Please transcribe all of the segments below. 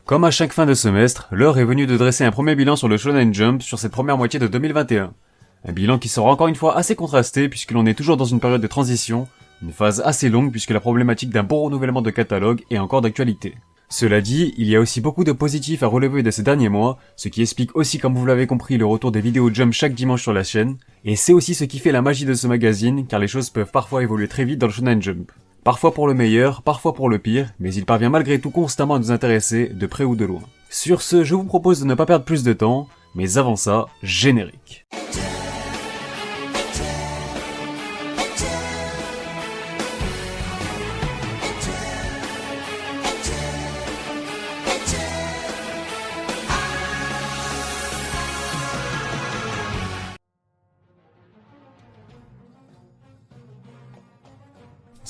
Comme à chaque fin de semestre, l'heure est venue de dresser un premier bilan sur le Shonen Jump sur cette première moitié de 2021. Un bilan qui sera encore une fois assez contrasté puisque l'on est toujours dans une période de transition, une phase assez longue puisque la problématique d'un bon renouvellement de catalogue est encore d'actualité. Cela dit, il y a aussi beaucoup de positifs à relever de ces derniers mois, ce qui explique aussi comme vous l'avez compris le retour des vidéos Jump chaque dimanche sur la chaîne, et c'est aussi ce qui fait la magie de ce magazine car les choses peuvent parfois évoluer très vite dans le Shonen Jump. Parfois pour le meilleur, parfois pour le pire, mais il parvient malgré tout constamment à nous intéresser, de près ou de loin. Sur ce, je vous propose de ne pas perdre plus de temps, mais avant ça, générique.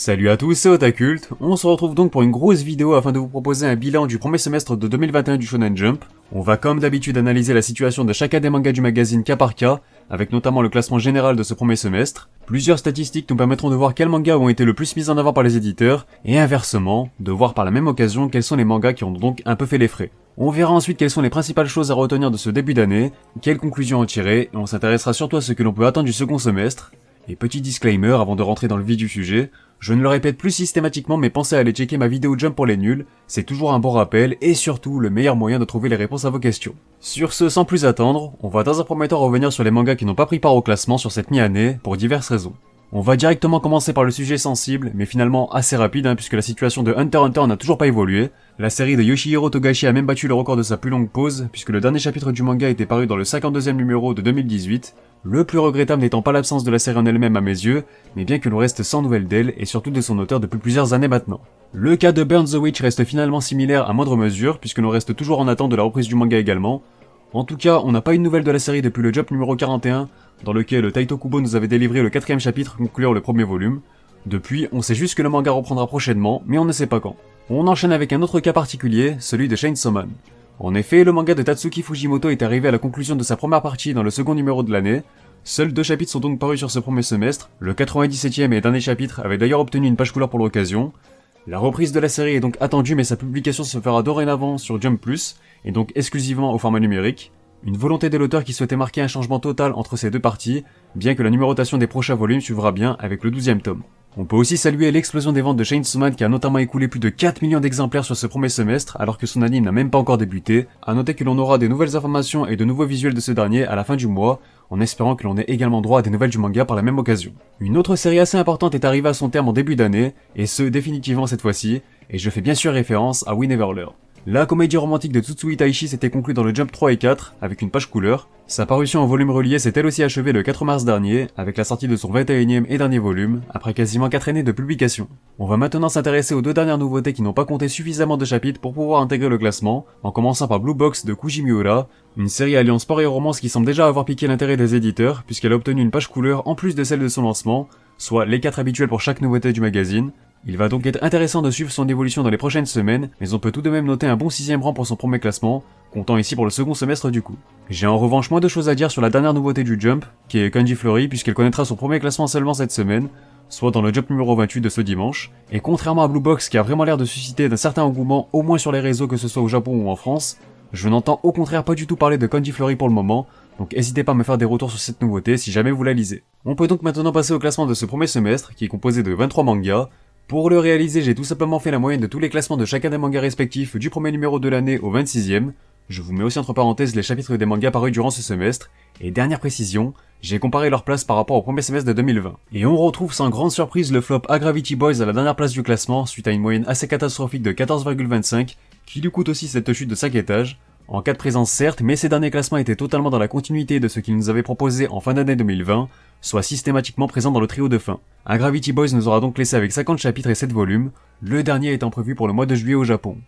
Salut à tous, c'est Otakult, on se retrouve donc pour une grosse vidéo afin de vous proposer un bilan du premier semestre de 2021 du Shonen Jump. On va comme d'habitude analyser la situation de chacun des mangas du magazine cas par cas, avec notamment le classement général de ce premier semestre. Plusieurs statistiques nous permettront de voir quels mangas ont été le plus mis en avant par les éditeurs, et inversement, de voir par la même occasion quels sont les mangas qui ont donc un peu fait les frais. On verra ensuite quelles sont les principales choses à retenir de ce début d'année, quelles conclusions en tirer, et on s'intéressera surtout à ce que l'on peut attendre du second semestre. Et petit disclaimer avant de rentrer dans le vif du sujet, je ne le répète plus systématiquement mais pensez à aller checker ma vidéo Jump pour les nuls, c'est toujours un bon rappel et surtout le meilleur moyen de trouver les réponses à vos questions. Sur ce, sans plus attendre, on va dans un premier temps revenir sur les mangas qui n'ont pas pris part au classement sur cette mi-année pour diverses raisons. On va directement commencer par le sujet sensible, mais finalement assez rapide puisque la situation de Hunter x Hunter n'a toujours pas évolué. La série de Yoshihiro Togashi a même battu le record de sa plus longue pause, puisque le dernier chapitre du manga était paru dans le 52e numéro de 2018, le plus regrettable n'étant pas l'absence de la série en elle-même à mes yeux, mais bien que l'on reste sans nouvelles d'elle et surtout de son auteur depuis plusieurs années maintenant. Le cas de Burn the Witch reste finalement similaire à moindre mesure, puisque l'on reste toujours en attente de la reprise du manga également. En tout cas, on n'a pas eu de nouvelles de la série depuis le Jump numéro 41, dans lequel Taito Kubo nous avait délivré le 4ème chapitre concluant le premier volume. Depuis, on sait juste que le manga reprendra prochainement, mais on ne sait pas quand. On enchaîne avec un autre cas particulier, celui de Chainsaw Man. En effet, le manga de Tatsuki Fujimoto est arrivé à la conclusion de sa première partie dans le second numéro de l'année. Seuls 2 chapitres sont donc parus sur ce premier semestre, le 97e et dernier chapitre avait d'ailleurs obtenu une page couleur pour l'occasion. La reprise de la série est donc attendue mais sa publication se fera dorénavant sur Jump+, et donc exclusivement au format numérique. Une volonté de l'auteur qui souhaitait marquer un changement total entre ces deux parties, bien que la numérotation des prochains volumes suivra bien avec le 12e tome. On peut aussi saluer l'explosion des ventes de Chainsaw Man qui a notamment écoulé plus de 4 millions d'exemplaires sur ce premier semestre alors que son anime n'a même pas encore débuté. À noter que l'on aura des nouvelles informations et de nouveaux visuels de ce dernier à la fin du mois, en espérant que l'on ait également droit à des nouvelles du manga par la même occasion. Une autre série assez importante est arrivée à son terme en début d'année, et ce définitivement cette fois-ci, et je fais bien sûr référence à We Never Learn. La comédie romantique de Tsutsui Taishi s'était conclue dans le Jump 3 et 4, avec une page couleur. Sa parution en volume relié s'est elle aussi achevée le 4 mars dernier, avec la sortie de son 21e et dernier volume, après quasiment 4 années de publication. On va maintenant s'intéresser aux 2 dernières nouveautés qui n'ont pas compté suffisamment de chapitres pour pouvoir intégrer le classement, en commençant par Blue Box de Kuji Miura, une série alliant sport et romance qui semble déjà avoir piqué l'intérêt des éditeurs, puisqu'elle a obtenu une page couleur en plus de celle de son lancement, soit les 4 habituels pour chaque nouveauté du magazine. Il va donc être intéressant de suivre son évolution dans les prochaines semaines, mais on peut tout de même noter un bon 6ème rang pour son premier classement, comptant ici pour le second semestre du coup. J'ai en revanche moins de choses à dire sur la dernière nouveauté du Jump, qui est Kanji Fleury, puisqu'elle connaîtra son premier classement seulement cette semaine, soit dans le Jump numéro 28 de ce dimanche, et contrairement à Blue Box qui a vraiment l'air de susciter d'un certain engouement, au moins sur les réseaux que ce soit au Japon ou en France, je n'entends au contraire pas du tout parler de Kanji Fleury pour le moment, donc n'hésitez pas à me faire des retours sur cette nouveauté si jamais vous la lisez. On peut donc maintenant passer au classement de ce premier semestre, qui est composé de 23 mangas. Pour le réaliser, j'ai tout simplement fait la moyenne de tous les classements de chacun des mangas respectifs du premier numéro de l'année au 26e. Je vous mets aussi entre parenthèses les chapitres des mangas parus durant ce semestre. Et dernière précision, j'ai comparé leur place par rapport au premier semestre de 2020. Et on retrouve sans grande surprise le flop A Gravity Boys à la dernière place du classement suite à une moyenne assez catastrophique de 14,25 qui lui coûte aussi cette chute de 5 étages. En cas de présence certes, mais ces derniers classements étaient totalement dans la continuité de ce qu'ils nous avaient proposé en fin d'année 2020, soit systématiquement présent dans le trio de fin. A Gravity Boys nous aura donc laissé avec 50 chapitres et 7 volumes, le dernier étant prévu pour le mois de juillet au Japon.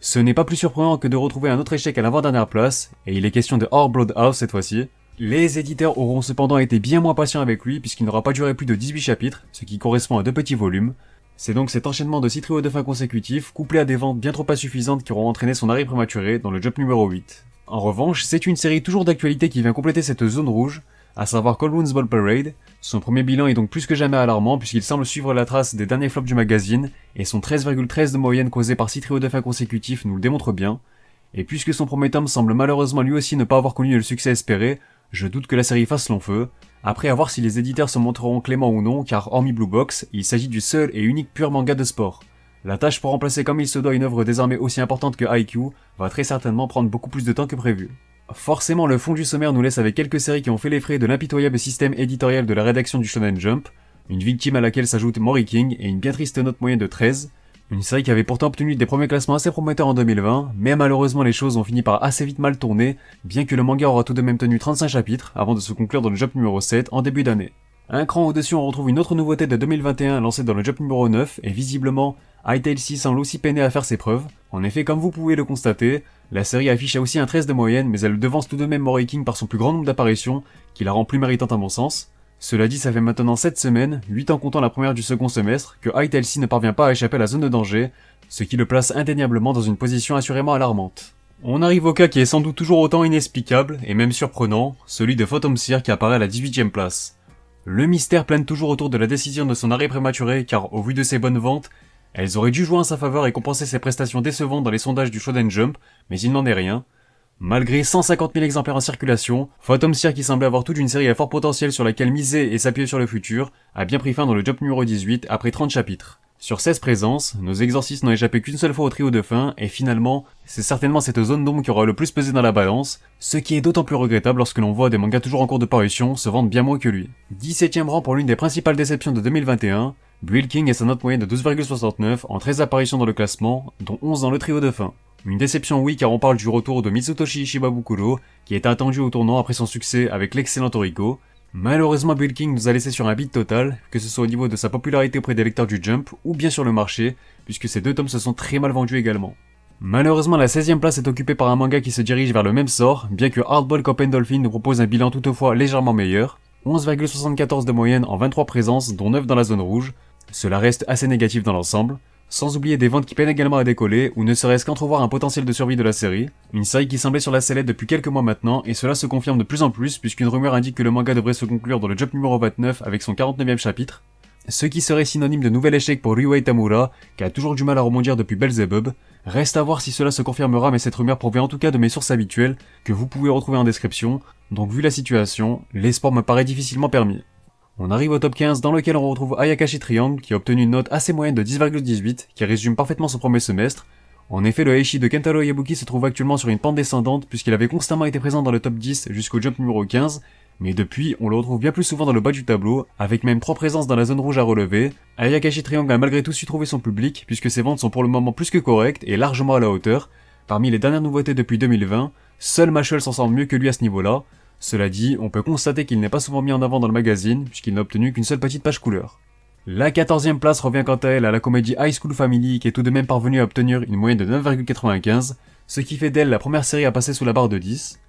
Ce n'est pas plus surprenant que de retrouver un autre échec à l'avant-dernière place, et il est question de Our Blood House cette fois-ci. Les éditeurs auront cependant été bien moins patients avec lui puisqu'il n'aura pas duré plus de 18 chapitres, ce qui correspond à 2 petits volumes. C'est donc cet enchaînement de 6 trios de fin consécutifs, couplé à des ventes bien trop insuffisantes qui auront entraîné son arrêt prématuré dans le Jump numéro 8. En revanche, c'est une série toujours d'actualité qui vient compléter cette zone rouge, à savoir Cold Moon's Ball Parade. Son premier bilan est donc plus que jamais alarmant puisqu'il semble suivre la trace des derniers flops du magazine, et son 13,13 de moyenne causée par 6 trios de fin consécutifs nous le démontre bien. et puisque son premier tome semble malheureusement lui aussi ne pas avoir connu le succès espéré, je doute que la série fasse long feu. Après, à voir si les éditeurs se montreront cléments ou non, car hormis Blue Box, il s'agit du seul et unique pur manga de sport. La tâche pour remplacer comme il se doit une œuvre désormais aussi importante que Haikyuu va très certainement prendre beaucoup plus de temps que prévu. Forcément, le fond du sommaire nous laisse avec quelques séries qui ont fait les frais de l'impitoyable système éditorial de la rédaction du Shonen Jump, une victime à laquelle s'ajoute Mori King et une bien triste note moyenne de 13, une série qui avait pourtant obtenu des premiers classements assez prometteurs en 2020, mais malheureusement les choses ont fini par assez vite mal tourner, bien que le manga aura tout de même tenu 35 chapitres avant de se conclure dans le Jump numéro 7 en début d'année. Un cran au-dessus, on retrouve une autre nouveauté de 2021 lancée dans le Jump numéro 9, et visiblement, Hytale semble aussi peiner à faire ses preuves. En effet, comme vous pouvez le constater, la série affiche aussi un 13 de moyenne, mais elle devance tout de même Mori King par son plus grand nombre d'apparitions, qui la rend plus méritante à mon sens. Cela dit, ça fait maintenant 7 semaines, 8 en comptant la première du second semestre, que Hytale ne parvient pas à échapper à la zone de danger, ce qui le place indéniablement dans une position assurément alarmante. On arrive au cas qui est sans doute toujours autant inexplicable, et même surprenant, celui de Phantom Seer qui apparaît à la 18ème place. Le mystère plane toujours autour de la décision de son arrêt prématuré, car au vu de ses bonnes ventes, elles auraient dû jouer en sa faveur et compenser ses prestations décevantes dans les sondages du Shonen Jump, mais il n'en est rien. Malgré 150 000 exemplaires en circulation, Phantom Seer qui semblait avoir toute une série à fort potentiel sur laquelle miser et s'appuyer sur le futur, a bien pris fin dans le Jump numéro 18 après 30 chapitres. Sur 16 présences, nos exorcistes n'ont échappé qu'une seule fois au trio de fin, et finalement, c'est certainement cette zone d'ombre qui aura le plus pesé dans la balance, ce qui est d'autant plus regrettable lorsque l'on voit des mangas toujours en cours de parution se vendre bien moins que lui. 17ème rang pour l'une des principales déceptions de 2021, Bull King et sa note moyenne de 12,69 en 13 apparitions dans le classement, dont 11 dans le trio de fin. Une déception oui, car on parle du retour de Mitsutoshi Shibabukuro, qui était attendu au tournant après son succès avec l'excellent Toriko. Malheureusement, Bull King nous a laissé sur un vide total, que ce soit au niveau de sa popularité auprès des lecteurs du Jump, ou bien sur le marché, puisque ces deux tomes se sont très mal vendus également. Malheureusement, la 16ème place est occupée par un manga qui se dirige vers le même sort, bien que Hardball Cop and Dolphin nous propose un bilan toutefois légèrement meilleur, 11,74 de moyenne en 23 présences, dont 9 dans la zone rouge. Cela reste assez négatif dans l'ensemble, sans oublier des ventes qui peinent également à décoller, ou ne serait-ce qu'entrevoir un potentiel de survie de la série, une série qui semblait sur la sellette depuis quelques mois maintenant, et cela se confirme de plus en plus, puisqu'une rumeur indique que le manga devrait se conclure dans le Jump numéro 29 avec son 49ème chapitre, ce qui serait synonyme de nouvel échec pour Ryuhei Tamura, qui a toujours du mal à rebondir depuis Beelzebub. Reste à voir si cela se confirmera, mais cette rumeur provient en tout cas de mes sources habituelles, que vous pouvez retrouver en description, donc vu la situation, l'espoir me paraît difficilement permis. On arrive au top 15 dans lequel on retrouve Ayakashi Triangle qui a obtenu une note assez moyenne de 10,18 qui résume parfaitement son premier semestre. En effet, le Heishi de Kentaro Yabuki se trouve actuellement sur une pente descendante puisqu'il avait constamment été présent dans le top 10 jusqu'au Jump numéro 15, mais depuis, on le retrouve bien plus souvent dans le bas du tableau, avec même 3 présences dans la zone rouge à relever. Ayakashi Triangle a malgré tout su trouver son public puisque ses ventes sont pour le moment plus que correctes et largement à la hauteur. Parmi les dernières nouveautés depuis 2020, seul Mashal s'en sort mieux que lui à ce niveau-là. Cela dit, on peut constater qu'il n'est pas souvent mis en avant dans le magazine, puisqu'il n'a obtenu qu'une seule petite page couleur. La 14ème place revient quant à elle à la comédie High School Family, qui est tout de même parvenue à obtenir une moyenne de 9,95, ce qui fait d'elle la première série à passer sous la barre de 10.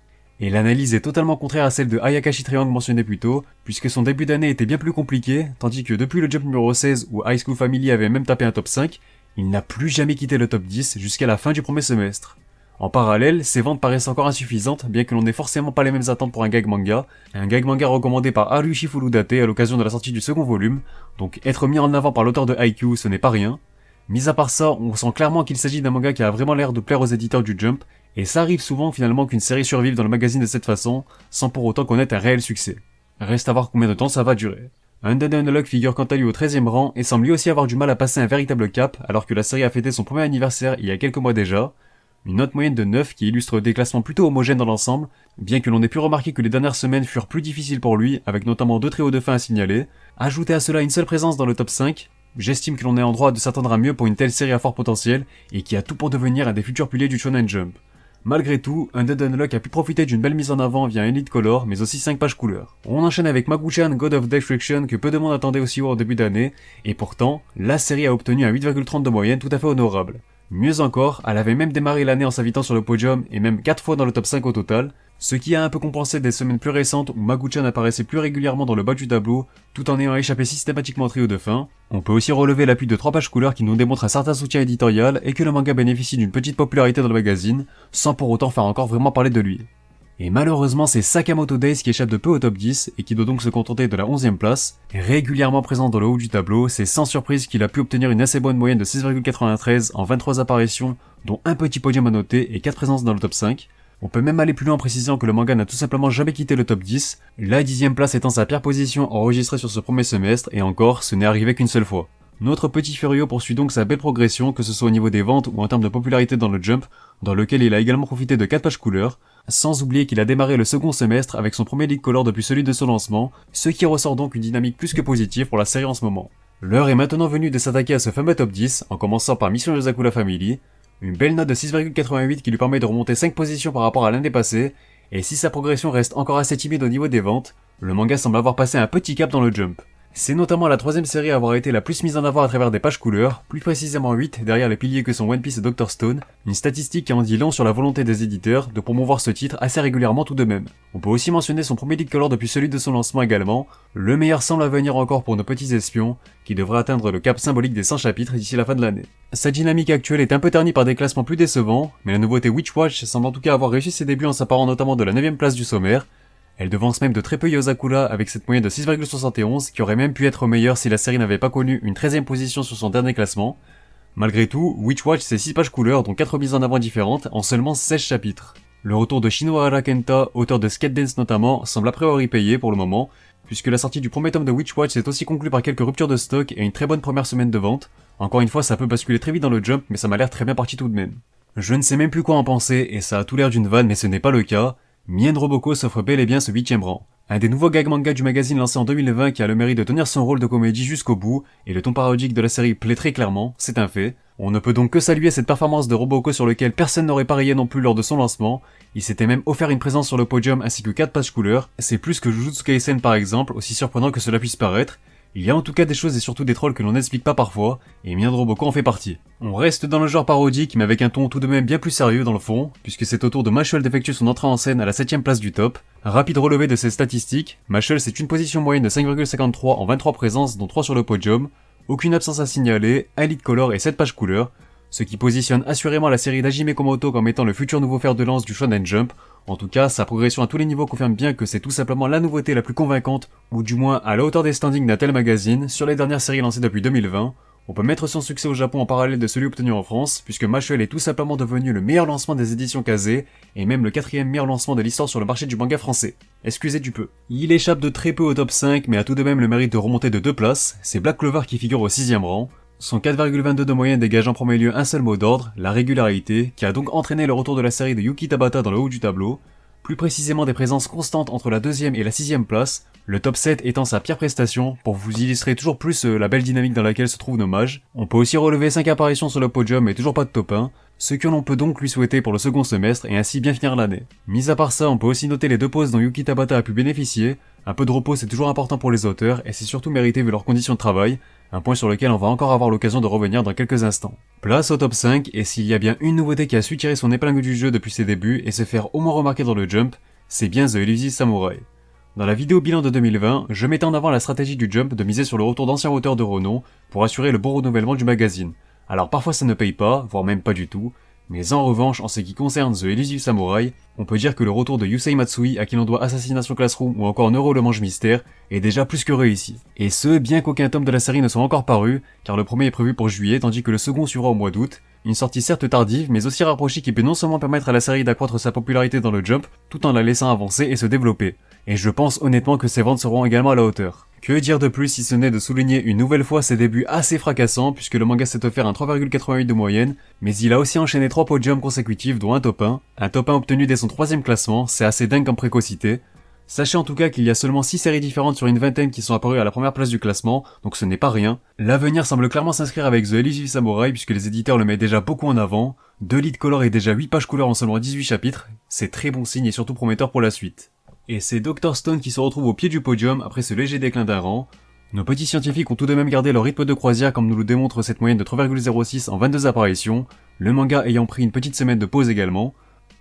Et l'analyse est totalement contraire à celle de Ayakashi Triangle mentionnée plus tôt, puisque son début d'année était bien plus compliqué, tandis que depuis le Jump numéro 16 où High School Family avait même tapé un top 5, il n'a plus jamais quitté le top 10 jusqu'à la fin du premier semestre. En parallèle, ses ventes paraissent encore insuffisantes, bien que l'on n'ait forcément pas les mêmes attentes pour un gag manga recommandé par Haruhi Furudate à l'occasion de la sortie du second volume, donc être mis en avant par l'auteur de Haikyuu, ce n'est pas rien. Mis à part ça, on sent clairement qu'il s'agit d'un manga qui a vraiment l'air de plaire aux éditeurs du Jump, et ça arrive souvent finalement qu'une série survive dans le magazine de cette façon, sans pour autant connaître un réel succès. Reste à voir combien de temps ça va durer. Undead Unluck figure quant à lui au 13ème rang, et semble lui aussi avoir du mal à passer un véritable cap, alors que la série a fêté son premier anniversaire il y a quelques mois déjà. Une note moyenne de 9 qui illustre des classements plutôt homogènes dans l'ensemble, bien que l'on ait pu remarquer que les dernières semaines furent plus difficiles pour lui, avec notamment 2 trios de fin à signaler. Ajoutez à cela une seule présence dans le top 5, j'estime que l'on est en droit de s'attendre à mieux pour une telle série à fort potentiel, et qui a tout pour devenir un des futurs piliers du Shonen Jump. Malgré tout, Undead Unluck a pu profiter d'une belle mise en avant via Elite Color, mais aussi 5 pages couleurs. On enchaîne avec Magu-chan God of Destruction que peu de monde attendait aussi haut en début d'année, et pourtant, la série a obtenu un 8,30 de moyenne tout à fait honorable. Mieux encore, elle avait même démarré l'année en s'invitant sur le podium et même 4 fois dans le top 5 au total, ce qui a un peu compensé des semaines plus récentes où Magu-chan apparaissait plus régulièrement dans le bas du tableau, tout en ayant échappé systématiquement au trio de fin. On peut aussi relever l'appui de 3 pages couleurs qui nous démontrent un certain soutien éditorial et que le manga bénéficie d'une petite popularité dans le magazine, sans pour autant faire encore vraiment parler de lui. Et malheureusement c'est Sakamoto Days qui échappe de peu au top 10 et qui doit donc se contenter de la 11e place. Régulièrement présent dans le haut du tableau, c'est sans surprise qu'il a pu obtenir une assez bonne moyenne de 6,93 en 23 apparitions, dont un petit podium à noter et 4 présences dans le top 5. On peut même aller plus loin en précisant que le manga n'a tout simplement jamais quitté le top 10, la 10e place étant sa pire position enregistrée sur ce premier semestre, et encore, ce n'est arrivé qu'une seule fois. Notre petit Furio poursuit donc sa belle progression, que ce soit au niveau des ventes ou en termes de popularité dans le Jump, dans lequel il a également profité de 4 pages couleurs, sans oublier qu'il a démarré le second semestre avec son premier lead color depuis celui de son lancement, ce qui ressort donc une dynamique plus que positive pour la série en ce moment. L'heure est maintenant venue de s'attaquer à ce fameux top 10, en commençant par Mission Yozakura Family, une belle note de 6,88 qui lui permet de remonter 5 positions par rapport à l'année passée, et si sa progression reste encore assez timide au niveau des ventes, le manga semble avoir passé un petit cap dans le Jump. C'est notamment la 3ème série à avoir été la plus mise en avant à travers des pages couleurs, plus précisément 8 derrière les piliers que sont One Piece et Dr. Stone, une statistique qui en dit long sur la volonté des éditeurs de promouvoir ce titre assez régulièrement tout de même. On peut aussi mentionner son premier lead color depuis celui de son lancement également, le meilleur semble à venir encore pour nos petits espions, qui devraient atteindre le cap symbolique des 100 chapitres d'ici la fin de l'année. Sa dynamique actuelle est un peu ternie par des classements plus décevants, mais la nouveauté Witch Watch semble en tout cas avoir réussi ses débuts en s'apparant notamment de la 9ème place du sommaire. Elle devance même de très peu Yozakura avec cette moyenne de 6,71 qui aurait même pu être meilleure si la série n'avait pas connu une 13ème position sur son dernier classement. Malgré tout, Witch Watch c'est 6 pages couleurs dont 4 mises en avant différentes en seulement 16 chapitres. Le retour de Shinohara Kenta, auteur de Skate Dance notamment, semble a priori payé pour le moment, puisque la sortie du premier tome de Witch Watch s'est aussi conclue par quelques ruptures de stock et une très bonne première semaine de vente. Encore une fois ça peut basculer très vite dans le Jump mais ça m'a l'air très bien parti tout de même. Je ne sais même plus quoi en penser et ça a tout l'air d'une vanne mais ce n'est pas le cas. Mien Roboko s'offre bel et bien ce 8ème rang. Un des nouveaux gag mangas du magazine lancé en 2020 qui a le mérite de tenir son rôle de comédie jusqu'au bout, et le ton parodique de la série plaît très clairement, c'est un fait. On ne peut donc que saluer cette performance de Roboko sur lequel personne n'aurait parié non plus lors de son lancement. Il s'était même offert une présence sur le podium ainsi que 4 pages couleurs, c'est plus que Jujutsu Kaisen par exemple, aussi surprenant que cela puisse paraître. Il y a en tout cas des choses et surtout des trolls que l'on n'explique pas parfois, et Mien Roboko en fait partie. On reste dans le genre parodique mais avec un ton tout de même bien plus sérieux dans le fond, puisque c'est au tour de Mashle d'effectuer son entrée en scène à la 7ème place du top. Rapide relevé de ses statistiques, Mashle c'est une position moyenne de 5,53 en 23 présences dont 3 sur le podium, aucune absence à signaler, un lead color et 7 pages couleurs, ce qui positionne assurément la série d'Hajime Komoto comme étant le futur nouveau fer de lance du Shonen Jump. En tout cas, sa progression à tous les niveaux confirme bien que c'est tout simplement la nouveauté la plus convaincante, ou du moins à la hauteur des standings d'un tel magazine, sur les dernières séries lancées depuis 2020. On peut mettre son succès au Japon en parallèle de celui obtenu en France, puisque Mashle est tout simplement devenu le meilleur lancement des éditions Kazé, et même le 4ème meilleur lancement de l'histoire sur le marché du manga français. Excusez du peu. Il échappe de très peu au top 5, mais a tout de même le mérite de remonter de 2 places, c'est Black Clover qui figure au 6ème rang. Son 4,22 de moyenne dégage en premier lieu un seul mot d'ordre, la régularité, qui a donc entraîné le retour de la série de Yuki Tabata dans le haut du tableau, plus précisément des présences constantes entre la 2ème et la 6ème place, le top 7 étant sa pire prestation, pour vous illustrer toujours plus la belle dynamique dans laquelle se trouve nos mages. On peut aussi relever 5 apparitions sur le podium et toujours pas de top 1, ce que l'on peut donc lui souhaiter pour le second semestre et ainsi bien finir l'année. Mis à part ça, on peut aussi noter les 2 pauses dont Yuki Tabata a pu bénéficier, un peu de repos c'est toujours important pour les auteurs et c'est surtout mérité vu leurs conditions de travail, un point sur lequel on va encore avoir l'occasion de revenir dans quelques instants. Place au top 5, et s'il y a bien une nouveauté qui a su tirer son épingle du jeu depuis ses débuts et se faire au moins remarquer dans le Jump, c'est bien The Elusive Samurai. Dans la vidéo bilan de 2020, je mettais en avant la stratégie du Jump de miser sur le retour d'anciens auteurs de renom pour assurer le bon renouvellement du magazine. Alors parfois ça ne paye pas, voire même pas du tout, mais en revanche en ce qui concerne The Elusive Samurai, on peut dire que le retour de Yusei Matsui à qui l'on doit Assassination Classroom ou encore Neuro le Mange Mystère est déjà plus que réussi. Et ce, bien qu'aucun tome de la série ne soit encore paru, car le premier est prévu pour juillet tandis que le second suivra au mois d'août, une sortie certes tardive mais aussi rapprochée qui peut non seulement permettre à la série d'accroître sa popularité dans le Jump, tout en la laissant avancer et se développer. Et je pense honnêtement que ses ventes seront également à la hauteur. Que dire de plus si ce n'est de souligner une nouvelle fois ses débuts assez fracassants puisque le manga s'est offert un 3,88 de moyenne, mais il a aussi enchaîné 3 podiums consécutifs dont un top 1 obtenu dès son 3ème classement, c'est assez dingue en précocité. Sachez en tout cas qu'il y a seulement 6 séries différentes sur une vingtaine qui sont apparues à la première place du classement, donc ce n'est pas rien. L'avenir semble clairement s'inscrire avec The Elusive Samurai puisque les éditeurs le mettent déjà beaucoup en avant, 2 lead color et déjà 8 pages couleurs en seulement 18 chapitres, c'est très bon signe et surtout prometteur pour la suite. Et c'est Dr. Stone qui se retrouve au pied du podium après ce léger déclin d'un rang. Nos petits scientifiques ont tout de même gardé leur rythme de croisière comme nous le démontre cette moyenne de 3,06 en 22 apparitions, le manga ayant pris une petite semaine de pause également.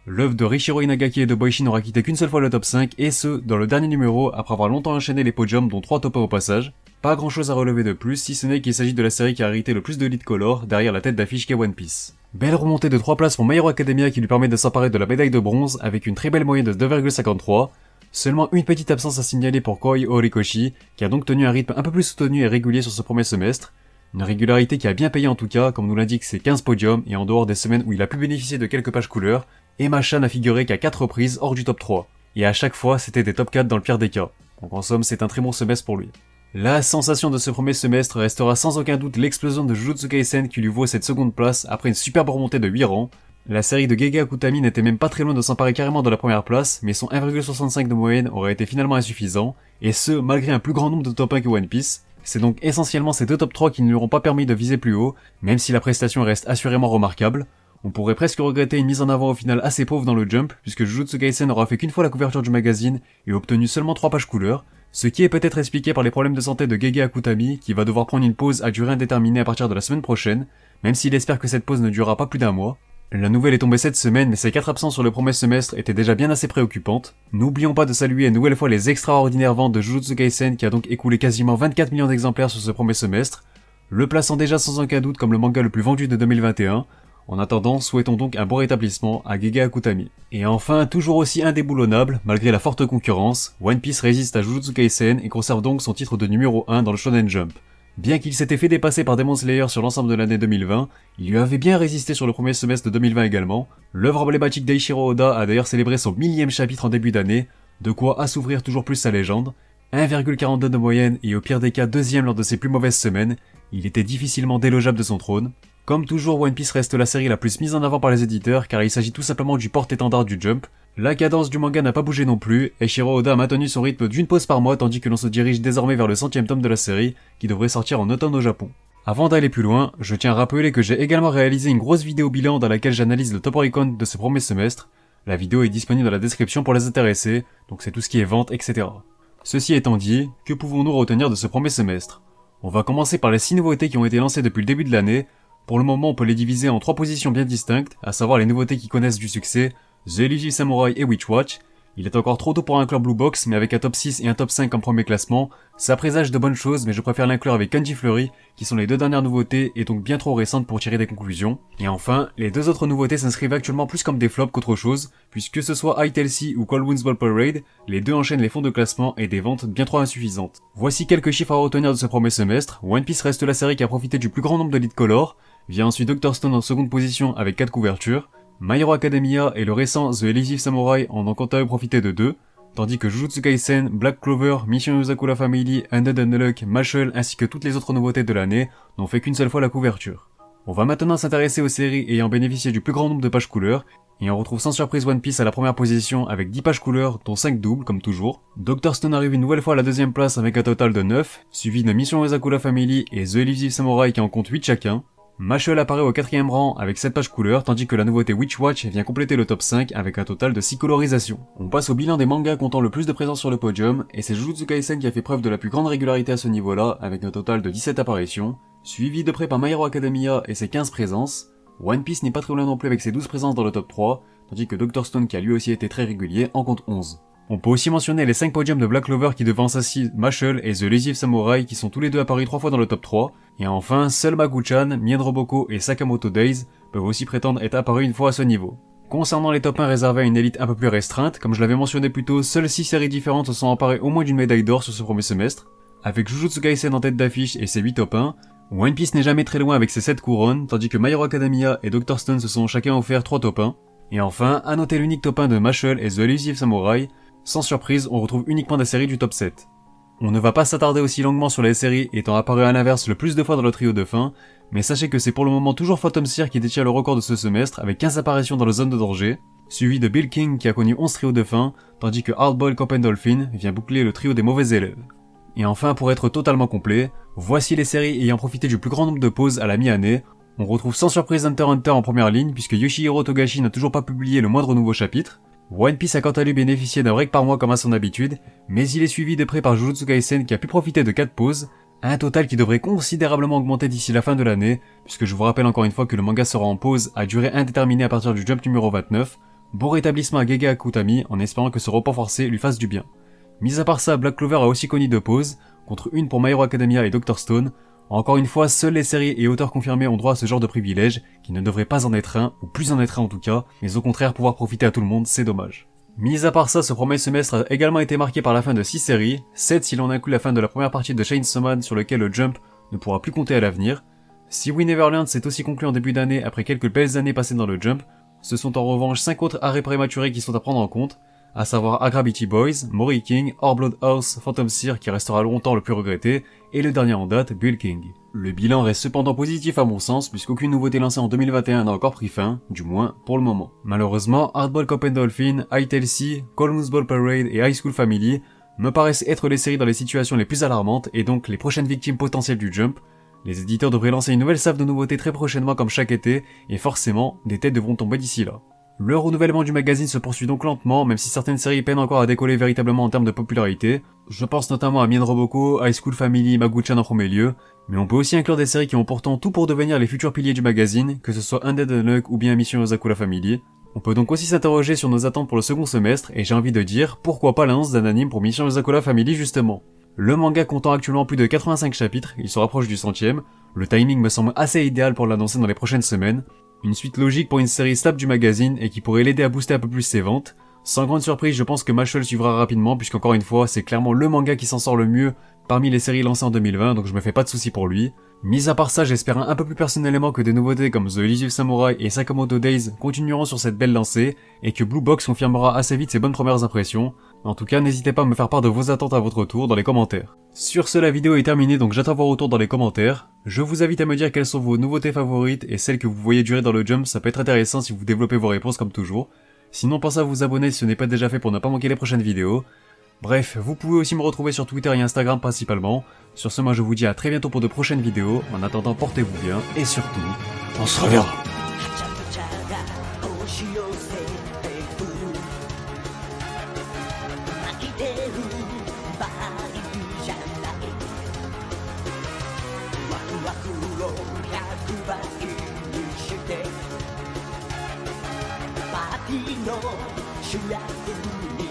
L'œuvre de Richiro Inagaki et de Boichi n'aura quitté qu'une seule fois le top 5, et ce, dans le dernier numéro, après avoir longtemps enchaîné les podiums dont 3 top 1 au passage. Pas grand chose à relever de plus, si ce n'est qu'il s'agit de la série qui a hérité le plus de lead color, derrière la tête d'affiche qu'est One Piece. Belle remontée de 3 places pour My Hero Academia qui lui permet de s'emparer de la médaille de bronze, avec une très belle moyenne de 2,53. Seulement une petite absence à signaler pour Koi Horikoshi, qui a donc tenu un rythme un peu plus soutenu et régulier sur ce premier semestre. Une régularité qui a bien payé en tout cas, comme nous l'indique ses 15 podiums, et en dehors des semaines où il a pu bénéficier de quelques pages couleurs, Emma-chan n'a figuré qu'à 4 reprises hors du top 3. Et à chaque fois, c'était des top 4 dans le pire des cas. Donc en somme, c'est un très bon semestre pour lui. La sensation de ce premier semestre restera sans aucun doute l'explosion de Jujutsu Kaisen qui lui vaut cette seconde place après une superbe remontée de 8 rangs. La série de Gege Akutami n'était même pas très loin de s'emparer carrément de la première place, mais son 1,65 de moyenne aurait été finalement insuffisant, et ce, malgré un plus grand nombre de top 1 que One Piece. C'est donc essentiellement ces deux top 3 qui ne lui auront pas permis de viser plus haut, même si la prestation reste assurément remarquable. On pourrait presque regretter une mise en avant au final assez pauvre dans le Jump, puisque Jujutsu Kaisen n'aura fait qu'une fois la couverture du magazine et obtenu seulement 3 pages couleurs, ce qui est peut-être expliqué par les problèmes de santé de Gege Akutami, qui va devoir prendre une pause à durée indéterminée à partir de la semaine prochaine, même s'il espère que cette pause ne durera pas plus d'un mois. La nouvelle est tombée cette semaine, mais ses 4 absences sur le premier semestre étaient déjà bien assez préoccupantes. N'oublions pas de saluer une nouvelle fois les extraordinaires ventes de Jujutsu Kaisen qui a donc écoulé quasiment 24 millions d'exemplaires sur ce premier semestre, le plaçant déjà sans aucun doute comme le manga le plus vendu de 2021. En attendant, souhaitons donc un bon rétablissement à Gege Akutami. Et enfin, toujours aussi indéboulonnable, malgré la forte concurrence, One Piece résiste à Jujutsu Kaisen et conserve donc son titre de numéro 1 dans le Shonen Jump. Bien qu'il s'était fait dépasser par Demon Slayer sur l'ensemble de l'année 2020, il lui avait bien résisté sur le premier semestre de 2020 également. L'œuvre emblématique d'Eiichiro Oda a d'ailleurs célébré son 1000e chapitre en début d'année, de quoi assouvrir toujours plus sa légende. 1,42 de moyenne et au pire des cas deuxième lors de ses plus mauvaises semaines, il était difficilement délogeable de son trône. Comme toujours, One Piece reste la série la plus mise en avant par les éditeurs car il s'agit tout simplement du porte-étendard du Jump. La cadence du manga n'a pas bougé non plus, Eiichiro Oda a maintenu son rythme d'une pause par mois tandis que l'on se dirige désormais vers le 100e tome de la série, qui devrait sortir en automne au Japon. Avant d'aller plus loin, je tiens à rappeler que j'ai également réalisé une grosse vidéo bilan dans laquelle j'analyse le top Oricon de ce premier semestre. La vidéo est disponible dans la description pour les intéressés, donc c'est tout ce qui est vente, etc. Ceci étant dit, que pouvons-nous retenir de ce premier semestre? On va commencer par les 6 nouveautés qui ont été lancées depuis le début de l'année. Pour le moment, on peut les diviser en 3 positions bien distinctes, à savoir les nouveautés qui connaissent du succès, The Elusive Samurai et Witch Watch. Il est encore trop tôt pour inclure Blue Box, mais avec un top 6 et un top 5 en premier classement, ça présage de bonnes choses, mais je préfère l'inclure avec Kanji Fleury, qui sont les 2 dernières nouveautés et donc bien trop récentes pour tirer des conclusions. Et enfin, les 2 autres nouveautés s'inscrivent actuellement plus comme des flops qu'autre chose, puisque que ce soit ITLC ou Cold Winds Ball Parade, les 2 enchaînent les fonds de classement et des ventes bien trop insuffisantes. Voici quelques chiffres à retenir de ce premier semestre. One Piece reste la série qui a profité du plus grand nombre de lead color, vient ensuite Dr. Stone en seconde position avec 4 couvertures, My Hero Academia et le récent The Elusive Samurai en ont quant à eux profité de 2, tandis que Jujutsu Kaisen, Black Clover, Mission Yuzakura Family, Undead Unluck, Mashle ainsi que toutes les autres nouveautés de l'année n'ont fait qu'une seule fois la couverture. On va maintenant s'intéresser aux séries ayant bénéficié du plus grand nombre de pages couleurs, et on retrouve sans surprise One Piece à la première position avec 10 pages couleurs dont 5 doubles comme toujours. Dr. Stone arrive une nouvelle fois à la deuxième place avec un total de 9, suivi de Mission Yuzakura Family et The Elusive Samurai qui en compte 8 chacun. Mashle apparaît au 4ème rang avec 7 pages couleurs, tandis que la nouveauté Witch Watch vient compléter le top 5 avec un total de 6 colorisations. On passe au bilan des mangas comptant le plus de présence sur le podium, et c'est Jujutsu Kaisen qui a fait preuve de la plus grande régularité à ce niveau-là, avec un total de 17 apparitions, suivi de près par My Hero Academia et ses 15 présences. One Piece n'est pas très loin non plus avec ses 12 présences dans le top 3, tandis que Dr. Stone qui a lui aussi été très régulier en compte 11. On peut aussi mentionner les 5 podiums de Black Clover qui devancent ainsi Mashle et The Elusive Samurai qui sont tous les deux apparus 3 fois dans le top 3, et enfin, seuls Magu-chan, Mien Roboko et Sakamoto Days peuvent aussi prétendre être apparus une fois à ce niveau. Concernant les top 1 réservés à une élite un peu plus restreinte, comme je l'avais mentionné plus tôt, seules 6 séries différentes se sont emparées au moins d'une médaille d'or sur ce premier semestre. Avec Jujutsu Kaisen en tête d'affiche et ses 8 top 1, One Piece n'est jamais très loin avec ses 7 couronnes, tandis que My Hero Academia et Dr. Stone se sont chacun offert 3 top 1. Et enfin, à noter l'unique top 1 de Mashle et The Elusive Samurai. Sans surprise, on retrouve uniquement des séries du top 7. On ne va pas s'attarder aussi longuement sur les séries étant apparu à l'inverse le plus de fois dans le trio de fin, mais sachez que c'est pour le moment toujours Phantom Seer qui détient le record de ce semestre avec 15 apparitions dans la zone de danger, suivi de Bill King qui a connu 11 trios de fin, tandis que Hardboiled Cop and Dolphin vient boucler le trio des mauvais élèves. Et enfin, pour être totalement complet, voici les séries ayant profité du plus grand nombre de pauses à la mi-année. On retrouve sans surprise Hunter x Hunter en première ligne puisque Yoshihiro Togashi n'a toujours pas publié le moindre nouveau chapitre. One Piece a quant à lui bénéficié d'un break par mois comme à son habitude, mais il est suivi de près par Jujutsu Kaisen qui a pu profiter de 4 pauses, un total qui devrait considérablement augmenter d'ici la fin de l'année, puisque je vous rappelle encore une fois que le manga sera en pause à durée indéterminée à partir du Jump numéro 29, Bon rétablissement à Gege Akutami en espérant que ce report forcé lui fasse du bien. Mis à part ça, Black Clover a aussi connu 2 pauses, contre une pour My Hero Academia et Dr. Stone. Encore une fois, seules les séries et auteurs confirmés ont droit à ce genre de privilège, qui ne devrait pas en être un, ou plus en être un en tout cas, mais au contraire pouvoir profiter à tout le monde, c'est dommage. Mis à part ça, ce premier semestre a également été marqué par la fin de 6 séries, 7 si l'on inclut la fin de la première partie de Chainsaw Man sur lequel le Jump ne pourra plus compter à l'avenir. Si We Neverland s'est aussi conclu en début d'année après quelques belles années passées dans le Jump, ce sont en revanche 5 autres arrêts prématurés qui sont à prendre en compte, à savoir Agra Beatty Boys, Mori King, Our Blood House, Phantom Seer qui restera longtemps le plus regretté, et le dernier en date, Bull King. Le bilan reste cependant positif à mon sens puisqu'aucune nouveauté lancée en 2021 n'a encore pris fin, du moins pour le moment. Malheureusement, Hardball Cop and Dolphin, ITLC, Columns Ball Parade et High School Family me paraissent être les séries dans les situations les plus alarmantes et donc les prochaines victimes potentielles du Jump. Les éditeurs devraient lancer une nouvelle salve de nouveautés très prochainement comme chaque été, et forcément, des têtes devront tomber d'ici là. Le renouvellement du magazine se poursuit donc lentement, même si certaines séries peinent encore à décoller véritablement en termes de popularité. Je pense notamment à Mien Roboko, High School Family, Magu-chan en premier lieu, mais on peut aussi inclure des séries qui ont pourtant tout pour devenir les futurs piliers du magazine, que ce soit Undead Unluck ou bien Mission Yozakura Family. On peut donc aussi s'interroger sur nos attentes pour le second semestre, et j'ai envie de dire, pourquoi pas l'annonce d'un anime pour Mission Yozakura Family justement. Le manga comptant actuellement plus de 85 chapitres, il se rapproche du 100e, le timing me semble assez idéal pour l'annoncer dans les prochaines semaines, une suite logique pour une série stable du magazine et qui pourrait l'aider à booster un peu plus ses ventes. Sans grande surprise, je pense que Mashle suivra rapidement puisqu'encore une fois, c'est clairement le manga qui s'en sort le mieux parmi les séries lancées en 2020, donc je me fais pas de soucis pour lui. Mis à part ça, j'espère un peu plus personnellement que des nouveautés comme The Elusive Samurai et Sakamoto Days continueront sur cette belle lancée, et que Blue Box confirmera assez vite ses bonnes premières impressions. En tout cas, n'hésitez pas à me faire part de vos attentes à votre tour dans les commentaires. Sur ce, la vidéo est terminée, donc j'attends vos retours dans les commentaires. Je vous invite à me dire quelles sont vos nouveautés favorites et celles que vous voyez durer dans le Jump, ça peut être intéressant si vous développez vos réponses comme toujours. Sinon, pensez à vous abonner si ce n'est pas déjà fait pour ne pas manquer les prochaines vidéos. Bref, vous pouvez aussi me retrouver sur Twitter et Instagram principalement. Sur ce, moi je vous dis à très bientôt pour de prochaines vidéos. En attendant, portez-vous bien et surtout, on se reverra. 主役に